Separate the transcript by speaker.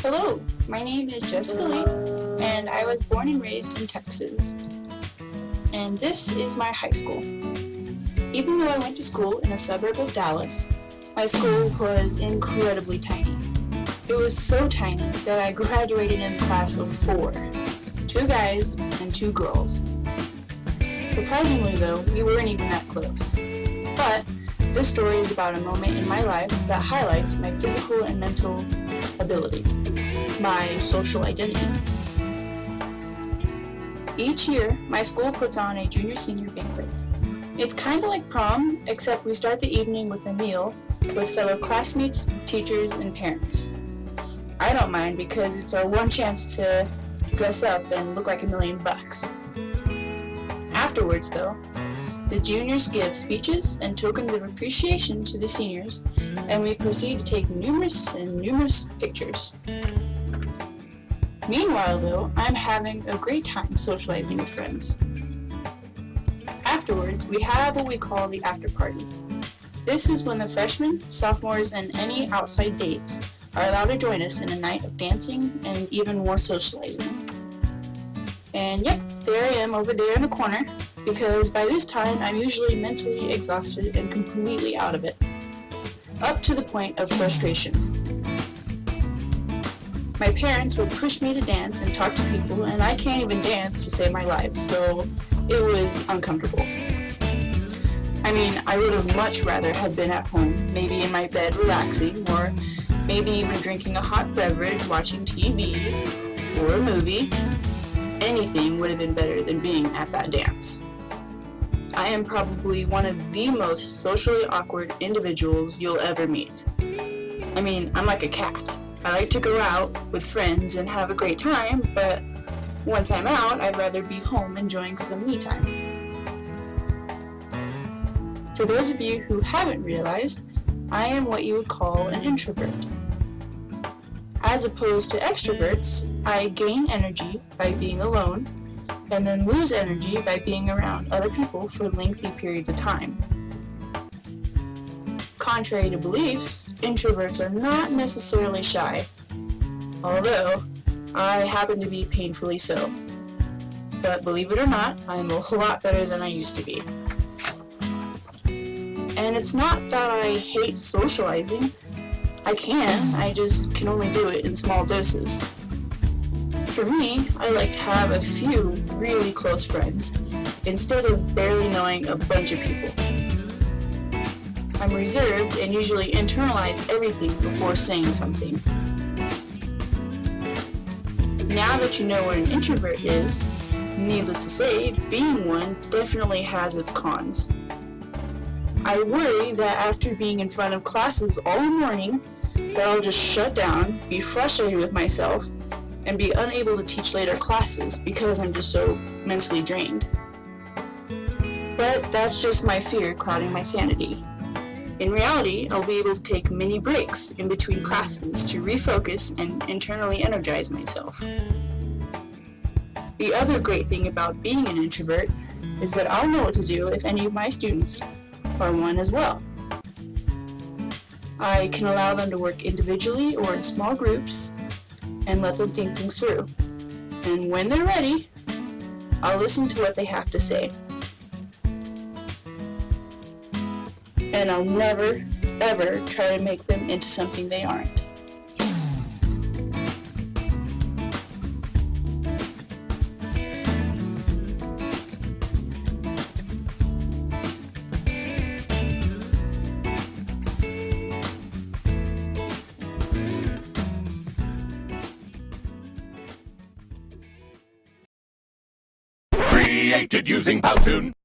Speaker 1: Hello, my name is Jessica Lee, and I was born and raised in Texas. And this is my high school. Even though I went to school in a suburb of Dallas, my school was incredibly tiny. It was so tiny that I graduated in a class of 4, 2 guys and 2 girls. Surprisingly though, we weren't even that close. But this story is about a moment in my life that highlights my physical and mental ability, my social identity. Each year, my school puts on a junior-senior banquet. It's kind of like prom, except we start the evening with a meal with fellow classmates, teachers, and parents. I don't mind because it's our one chance to dress up and look like $1 million. Afterwards, though, the juniors give speeches and tokens of appreciation to the seniors, and we proceed to take numerous pictures. Meanwhile, though, I'm having a great time socializing with friends. Afterwards, we have what we call the after party. This is when the freshmen, sophomores, and any outside dates are allowed to join us in a night of dancing and even more socializing. And yep, there I am over there in the corner, because by this time I'm usually mentally exhausted and completely out of it, up to the point of frustration. My parents would push me to dance and talk to people, and I can't even dance to save my life, so it was uncomfortable. I mean, I would have much rather have been at home, maybe in my bed relaxing, or maybe even drinking a hot beverage, watching TV, or a movie. Anything would have been better than being at that dance. I am probably one of the most socially awkward individuals you'll ever meet. I mean, I'm like a cat. I like to go out with friends and have a great time, but once I'm out, I'd rather be home enjoying some me time. For those of you who haven't realized, I am what you would call an introvert. As opposed to extroverts, I gain energy by being alone, and then lose energy by being around other people for lengthy periods of time. Contrary to beliefs, introverts are not necessarily shy, although I happen to be painfully so. But believe it or not, I'm a lot better than I used to be. And it's not that I hate socializing. I just can only do it in small doses. For me, I like to have a few really close friends instead of barely knowing a bunch of people. I'm reserved and usually internalize everything before saying something. Now that you know what an introvert is, needless to say, being one definitely has its cons. I worry that after being in front of classes all morning, that I'll just shut down, be frustrated with myself, and be unable to teach later classes because I'm just so mentally drained. But that's just my fear clouding my sanity. In reality, I'll be able to take mini breaks in between classes to refocus and internally energize myself. The other great thing about being an introvert is that I'll know what to do if any of my students are one as well. I can allow them to work individually or in small groups and let them think things through. And when they're ready, I'll listen to what they have to say. And I'll never, ever try to make them into something they aren't.
Speaker 2: Created using Powtoon.